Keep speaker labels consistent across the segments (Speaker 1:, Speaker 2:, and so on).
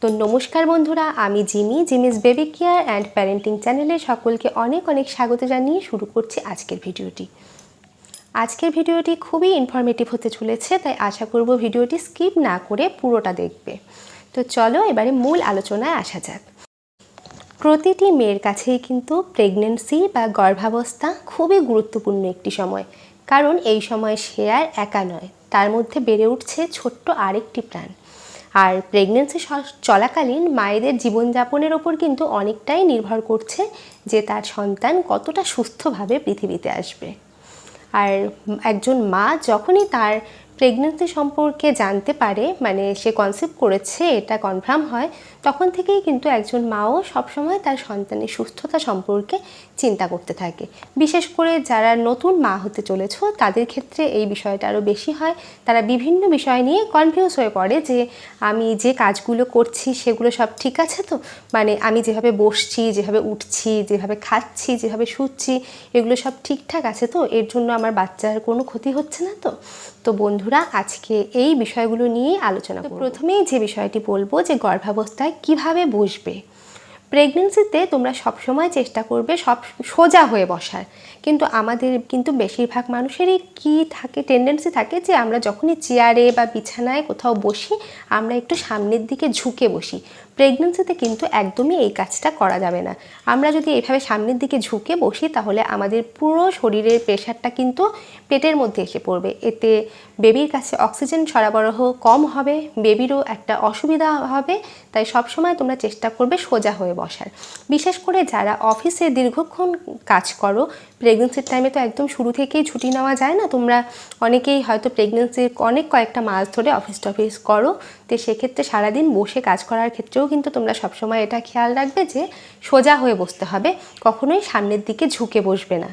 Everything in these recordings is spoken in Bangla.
Speaker 1: তো নমস্কার বন্ধুরা, আমি Jimmy's baby care and parenting চ্যানেলে সকলকে অনেক অনেক স্বাগত জানিয়ে শুরু করছি আজকের ভিডিওটি। আজকের ভিডিওটি খুবই ইনফরমেটিভ হতে চলেছে, তাই আশা করব ভিডিওটি স্কিপ না করে পুরোটা দেখবে। তো চলো এবারে মূল আলোচনায় আসা যাক। প্রতিটি মেয়ের কাছেই কিন্তু প্রেগনেন্সি বা গর্ভাবস্থা খুবই গুরুত্বপূর্ণ একটি সময়, কারণ এই সময় সে আর একা নয়, তার মধ্যে বেড়ে উঠছে ছোট্ট আরেকটি প্রাণ। আর প্রেগনেন্সি চলাকালীন মায়েদের জীবনযাপনের ওপর কিন্তু অনেকটাই নির্ভর করছে যে তার সন্তান কতটা সুস্থভাবে পৃথিবীতে আসবে। আর একজন মা যখনই তার প্রেগনেন্সি সম্পর্কে জানতে পারে, মানে সে কনসিভ করেছে এটা কনফার্ম হয়, তখন থেকেই কিন্তু একজন মাও সবসময় তার সন্তানের সুস্থতা সম্পর্কে চিন্তা করতে থাকে। বিশেষ করে যারা নতুন মা হতে চলেছ তাদের ক্ষেত্রে এই বিষয়টা আরও বেশি হয়। তারা বিভিন্ন বিষয় নিয়ে কনফিউজ হয়ে পড়ে যে আমি যে কাজগুলো করছি সেগুলো সব ঠিক আছে তো, মানে আমি যেভাবে বসছি, যেভাবে উঠছি, যেভাবে খাচ্ছি, যেভাবে শুচ্ছি, এগুলো সব ঠিকঠাক আছে তো, এর জন্য আমার বাচ্চার কোনো ক্ষতি হচ্ছে না তো। তো বন্ধুরা, আজকে এই বিষয়গুলো নিয়েই আলোচনা করব। প্রথমেই যে বিষয়টি বলবো যে গর্ভাবস্থায় কিভাবে বসবে। প্রেগনেন্সিতে তোমরা সবসময় চেষ্টা করবে সব সোজা হয়ে বসার, কিন্তু আমাদের কিন্তু বেশিরভাগ মানুষেরই কি থাকে, টেন্ডেন্সি থাকে যে আমরা যখনই চেয়ারে বা বিছানায় কোথাও বসি আমরা একটু সামনের দিকে ঝুঁকে বসি। প্রেগনেন্সিতে কিন্তু একদমই এই কাজটা করা যাবে না। আমরা যদি এইভাবে সামনের দিকে ঝুঁকে বসি তাহলে আমাদের পুরো শরীরের প্রেশারটা কিন্তু পেটের মধ্যে এসে পড়বে। এতে বেবির কাছে অক্সিজেন সরবরাহ কম হবে, বেবিরও একটা অসুবিধা হবে। তাই সবসময় তোমরা চেষ্টা করবে সোজা হয়ে বসার। বিশেষ করে যারা অফিসে দীর্ঘক্ষণ কাজ করো, প্রেগনেন্সির টাইমে তো একদম শুরু থেকেই ছুটি নেওয়া যায় না। তোমরা অনেকেই হয়তো প্রেগনেন্সির কয়েকটা মাস ধরে অফিস করো, তো সেক্ষেত্রে সারাদিন বসে কাজ করার ক্ষেত্রেও কিন্তু তোমরা সবসময় এটা খেয়াল রাখবে যে সোজা হয়ে বসতে হবে, কখনোই সামনের দিকে ঝুঁকে বসবে না।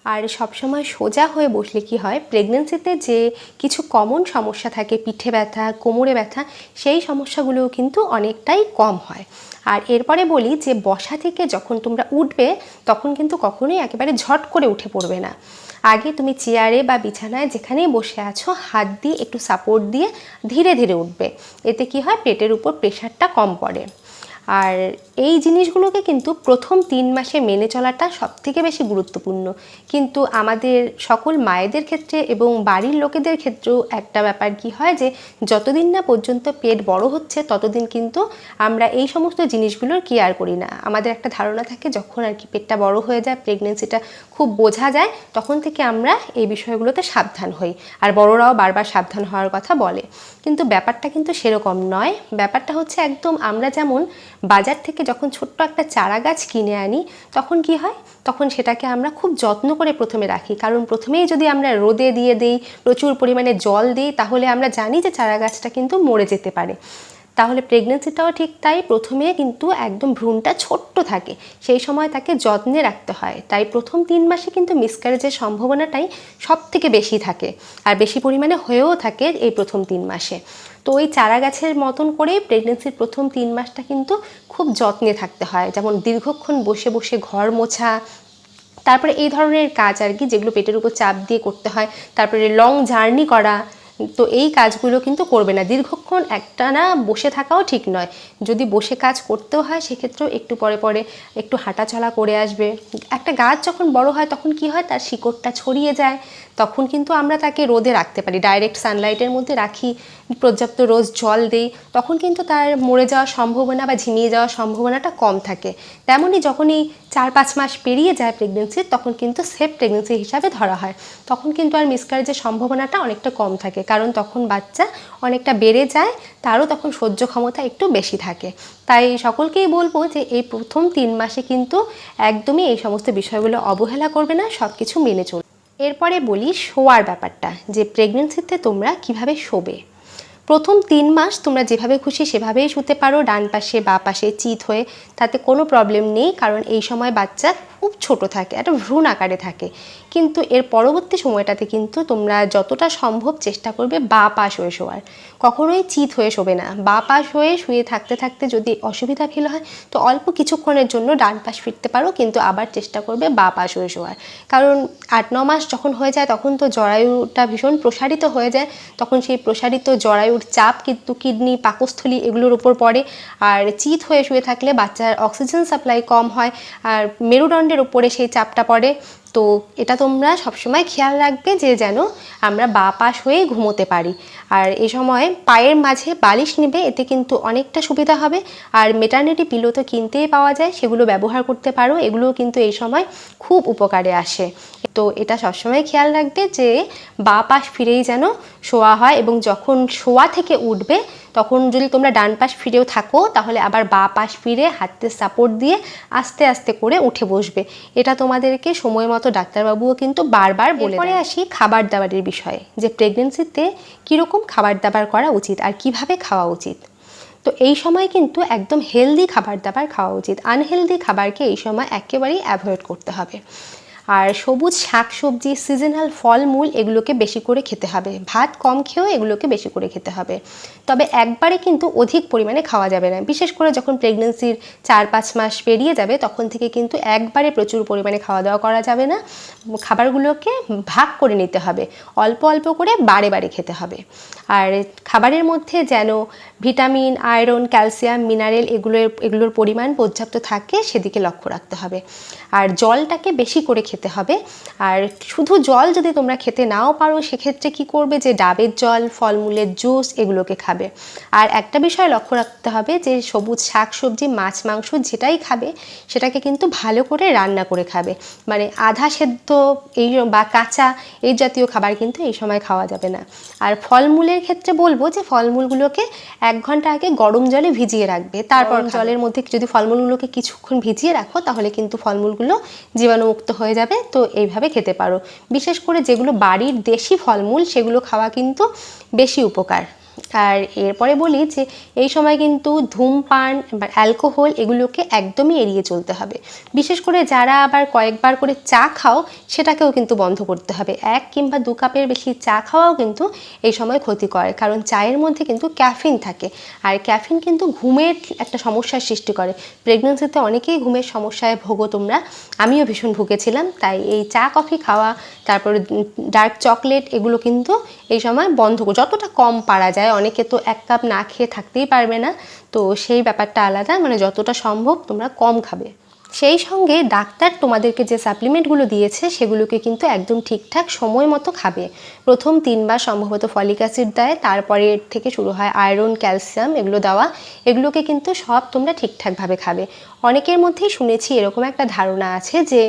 Speaker 1: আর সবসময় সোজা হয়ে বসলে কি হয়, প্রেগনেন্সিতে যে কিছু কমন সমস্যা থাকে, পিঠে ব্যথা, কোমরে ব্যথা, সেই সমস্যাগুলোও কিন্তু অনেকটাই কম হয়। আর এরপরে বলি যে বসা থেকে যখন তোমরা উঠবে তখন কিন্তু কখনোই একেবারে ঝট করে উঠে পড়বে না। আগে তুমি চেয়ারে বা বিছানায় যেখানেই বসে আছো হাত দিয়ে একটু সাপোর্ট দিয়ে ধীরে ধীরে উঠবে। এতে কি হয়, পেটের উপর প্রেশারটা কম পড়ে। আর এই জিনিসগুলোকে কিন্তু প্রথম 3 মাসে মেনে চলাটা সবথেকে বেশি গুরুত্বপূর্ণ। কিন্তু আমাদের সকল মায়েদের ক্ষেত্রে এবং বাড়ির লোকেদের ক্ষেত্রেও একটা ব্যাপার কি হয় যে যতদিন না পর্যন্ত পেট বড় হচ্ছে ততদিন কিন্তু আমরা এই সমস্ত জিনিসগুলোর কেয়ার করি না। আমাদের একটা ধারণা থাকে যখন আর কি পেটটা বড় হয়ে যায়, প্রেগনেন্সিটা খুব বোঝা যায়, তখন থেকে আমরা এই বিষয়গুলোতে সাবধান হই। আর বড়রাও বারবার সাবধান হওয়ার কথা বলে, কিন্তু ব্যাপারটা কিন্তু সেরকম নয়। ব্যাপারটা হচ্ছে একদম আমরা যেমন বাজার থেকে যখন ছোট্ট একটা চারা গাছ কিনে আনি তখন কি হয়, তখন সেটাকে আমরা খুব যত্ন করে প্রথমে রাখি, কারণ প্রথমেই যদি আমরা রোদে দিয়ে দিই, প্রচুর পরিমাণে জল দিই, তাহলে আমরা জানি যে চারা গাছটা কিন্তু মরে যেতে পারে। তাহলে প্রেগনেন্সিটাও ঠিক তাই, প্রথমে কিন্তু একদম ভ্রূণটা ছোট্ট থাকে, সেই সময় তাকে যত্নে রাখতে হয়। তাই প্রথম 3 মাসে কিন্তু মিসক্যারেজের সম্ভাবনাটাই সব থেকে বেশি থাকে, আর বেশি পরিমাণে হয়েও থাকে এই প্রথম 3 মাসে। তো ওই চারা গাছের মতন করেই প্রেগনেন্সির প্রথম 3 মাসটা কিন্তু খুব যত্নে থাকতে হয়, যেমন দীর্ঘক্ষণ বসে বসে ঘর মোছা, তারপরে এই ধরনের কাজ আর কি, যেগুলো পেটের উপর চাপ দিয়ে করতে হয়, তারপরে লং জার্নি করা। তো এই কাজগুলো কিন্তু করবে না, দীর্ঘক্ষণ একটানা বসে থাকাও ঠিক নয়। যদি বসে কাজ করতেও হয় সেক্ষেত্রেও একটু পরে পরে একটু হাঁটাচলা করে আসবে। একটা গাছ যখন বড় হয় তখন কি হয়, তার শিকড়টা ছড়িয়ে যায়, তখন কিন্তু আমরা তাকে রোদে রাখতে পারি, ডাইরেক্ট সানলাইটের মধ্যে রাখি, পর্যাপ্ত রোজ জল দিই, তখন কিন্তু তার মরে যাওয়ার সম্ভাবনা বা ঝিমিয়ে যাওয়ার সম্ভাবনাটা কম থাকে। তেমনই যখনই 4-5 মাস পেরিয়ে যায় প্রেগনেন্সির, তখন কিন্তু সেফ প্রেগনেন্সি হিসাবে ধরা হয়। তখন কিন্তু আর মিসক্যারেজের সম্ভাবনাটা অনেকটা কম থাকে, কারণ তখন বাচ্চা অনেকটা বেড়ে যায়, তারও তখন সহ্য ক্ষমতা একটু বেশি থাকে। তাই সকলকেই বলবো যে এই প্রথম 3 মাসে কিন্তু একদমই এই সমস্ত বিষয়গুলো অবহেলা করবে না, সব কিছু মেনে চলবে। এরপরে বলি শোয়ার ব্যাপারটা, যে প্রেগনেন্সিতে তোমরা কিভাবে শোবে। প্রথম 3 মাস তোমরা যেভাবে খুশি সেভাবেই শুতে পারো, ডান পাশে বা পাশে চিত হয়ে, তাতে কোনো প্রবলেম নেই, কারণ এই সময় বাচ্চা খুব ছোট থাকে, একটা ভ্রূণ আকারে থাকে, কিন্তু এর পরবর্তী সময়টাতে কিন্তু তোমরা যতটা সম্ভব চেষ্টা করবে বাঁ পাশ হয়ে শোয়ার। কখনোই চিত হয়ে শোবে না। বাঁ পাশ হয়ে শুয়ে থাকতে থাকতে যদি অসুবিধা ফিল হয় তো অল্প কিছুক্ষণের জন্য ডান পাশ ফিরতে পারো, কিন্তু আবার চেষ্টা করবে বাঁ পাশ হয়ে শোয়ার। কারণ 8-9 মাস যখন হয়ে যায় তখন তো জরায়ুটা ভীষণ প্রসারিত হয়ে যায়, তখন সেই প্রসারিত জরায়ুর চাপ কিন্তু কিডনি, পাকস্থলী এগুলোর উপর পড়ে। আর চিত হয়ে শুয়ে থাকলে বাচ্চার অক্সিজেন সাপ্লাই কম হয় আর মেরুদণ্ডের উপরে সেই চাপটা পড়ে। তো এটা তোমরা সবসময় খেয়াল রাখবে যে যেন আমরা বাঁ পাশ হয়ে ঘুমোতে পারি। আর এই সময় পায়ের মাঝে বালিশ নেবে, এতে কিন্তু অনেকটা সুবিধা হবে। আর মেটার্নিটি পিলো তো কিনতেই পাওয়া যায়, সেগুলো ব্যবহার করতে পারো, এগুলোও কিন্তু এই সময় খুব উপকারে আসে। তো এটা সবসময় খেয়াল রাখবে যে বাঁ পাশ ফিরেই যেন শোয়া হয়, এবং যখন শোয়া থেকে উঠবে তখন যদি তোমরা ডান পাশ ফিরেও থাকো তাহলে আবার বাঁ পাশ ফিরে হাতে সাপোর্ট দিয়ে আস্তে আস্তে করে উঠে বসবে। এটা তোমাদেরকে সময় মতো ডাক্তারবাবুও কিন্তু বারবার বলে। পরে আসি খাবার দাবারের বিষয়ে, যে প্রেগনেন্সিতে কীরকম খাবার দাবার করা উচিত আর কিভাবে খাওয়া উচিত। তো এই সময় কিন্তু একদম হেলদি খাবার দাবার খাওয়া উচিত, আনহেলদি খাবারকে এই সময় একেবারেই অ্যাভয়েড করতে হবে। আর সবুজ শাকসবজি, সিজনাল ফলমূল এগুলোকে বেশি করে খেতে হবে, ভাত কম খেয়েও এগুলোকে বেশি করে খেতে হবে। তবে একবারে কিন্তু অধিক পরিমাণে খাওয়া যাবে না, বিশেষ করে যখন প্রেগনেন্সির 4-5 মাস পেরিয়ে যাবে তখন থেকে কিন্তু একবারে প্রচুর পরিমাণে খাওয়া দাওয়া করা যাবে না, খাবারগুলোকে ভাগ করে নিতে হবে, অল্প অল্প করে বারে বারে খেতে হবে। আর খাবারের মধ্যে যেন ভিটামিন, আয়রন, ক্যালসিয়াম, মিনারেল এগুলোর পরিমাণ পর্যাপ্ত থাকে সেদিকে লক্ষ্য রাখতে হবে। আর জলটাকে বেশি করে খেতে হবে। আর শুধু জল যদি তোমরা খেতে নাও পারো সেক্ষেত্রে কি করবে, যে ডাবের জল, ফলমূলের জুস এগুলোকে খাবে। আর একটা বিষয় লক্ষ্য রাখতে হবে যে সবুজ শাকসবজি, মাছ, মাংস যেটাই খাবে সেটাকে কিন্তু ভালো করে রান্না করে খাবে, মানে আধা সেদ্ধ এই বা কাঁচা এই জাতীয় খাবার কিন্তু এই সময় খাওয়া যাবে না। আর ফলমূলের ক্ষেত্রে বলবো যে ফলমূলগুলোকে 1 ঘন্টা আগে গরম জলে ভিজিয়ে রাখবে, তারপর জলের মধ্যে যদি ফলমূলগুলোকে কিছুক্ষণ ভিজিয়ে রাখো তাহলে কিন্তু ফলমূলগুলো জীবাণুমুক্ত হয়ে যাবে। তো এইভাবে খেতে পারো। বিশেষ করে যেগুলো বাড়ির দেশি ফলমূল সেগুলো খাওয়া কিন্তু বেশি উপকার। আর এরপরে বলি যে এই সময় কিন্তু ধূমপান বা অ্যালকোহল এগুলোকে একদমই এড়িয়ে চলতে হবে। বিশেষ করে যারা আবার কয়েকবার করে চা খাও সেটাকেও কিন্তু বন্ধ করতে হবে। 1 কিংবা 2 কাপের বেশি চা খাওয়াও কিন্তু এই সময় ক্ষতিকর, কারণ চায়ের মধ্যে কিন্তু ক্যাফিন থাকে, আর ক্যাফিন কিন্তু ঘুমের একটা সমস্যার সৃষ্টি করে। প্রেগনেন্সিতে অনেকেই ঘুমের সমস্যায় ভোগো তোমরা, আমিও ভীষণ ভুগেছিলাম। তাই এই চা কফি খাওয়া, তারপরে ডার্ক চকলেট এগুলো কিন্তু এই সময় বন্ধ করো, যতটা কম পারা যায়। অনেকে তো 1 কাপ না খেয়ে থাকতেই পারবে না, তো সেই ব্যাপারটা আলাদা, মানে যতটা সম্ভব তোমরা কম খাবে। সেই সঙ্গে ডাক্তার তোমাদেরকে যে সাপ্লিমেন্টগুলো দিয়েছে সেগুলোকে কিন্তু একদম ঠিকঠাক সময় মতো খাবে। প্রথম 3 বার সম্ভবত ফলিক অ্যাসিড দেয়, তারপরে থেকে শুরু হয় আয়রন, ক্যালসিয়াম এগুলো দেওয়া। এগুলোকে কিন্তু সব তোমরা ঠিকঠাকভাবে খাবে। অনেকের মধ্যেই শুনেছি এরকম একটা ধারণা আছে যে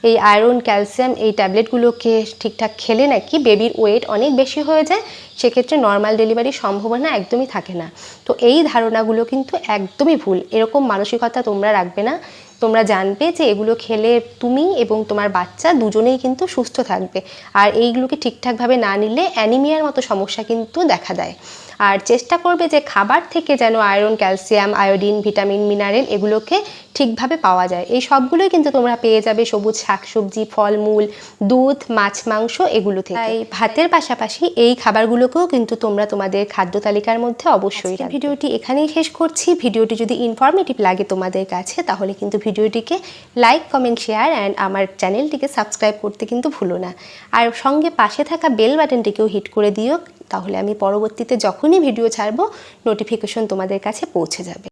Speaker 1: এই আয়রন, ক্যালসিয়াম এই ট্যাবলেটগুলোকে ঠিকঠাক খেলে নাকি বেবির ওয়েট অনেক বেশি হয়ে যায়, সেক্ষেত্রে নর্মাল ডেলিভারির সম্ভাবনা একদমই থাকে না। তো এই ধারণাগুলো কিন্তু একদমই ভুল, এরকম মানসিকতা তোমরা রাখবে না। তোমরা জানবে যে এগুলো খেলে তুমি এবং তোমার বাচ্চা দুজনেই কিন্তু সুস্থ থাকবে। আর এইগুলোকে ঠিকঠাকভাবে না নিলে অ্যানিমিয়ার মতো সমস্যা কিন্তু দেখা দেয়। আর চেষ্টা করবে যে খাবার থেকে যেন iron, calcium, iodine, vitamin, mineral এগুলোকে ঠিকভাবে পাওয়া যায়। এই সবগুলোই কিন্তু তোমরা পেয়ে যাবে সবুজ শাকসবজি, ফলমূল, দুধ, মাছ, মাংস এগুলো থেকে। তাই ভাতের পাশাপাশি এই খাবারগুলোকেও কিন্তু তোমরা তোমাদের খাদ্য তালিকার মধ্যে অবশ্যই রাখবে। ভিডিওটি এখানেই শেষ করছি। ভিডিওটি যদি ইনফরমেটিভ লাগে তোমাদের কাছে তাহলে কিন্তু ভিডিওটিকে লাইক, কমেন্ট, শেয়ার অ্যান্ড আমার চ্যানেলটিকে সাবস্ক্রাইব করতে কিন্তু ভুলো না। আর সঙ্গে পাশে থাকা বেল বাটনটিকেও হিট করে দিও, তাহলে আমি পরবর্তীতে যখনই ভিডিও ছাড়বো নোটিফিকেশন তোমাদের কাছে পৌঁছে যাবে।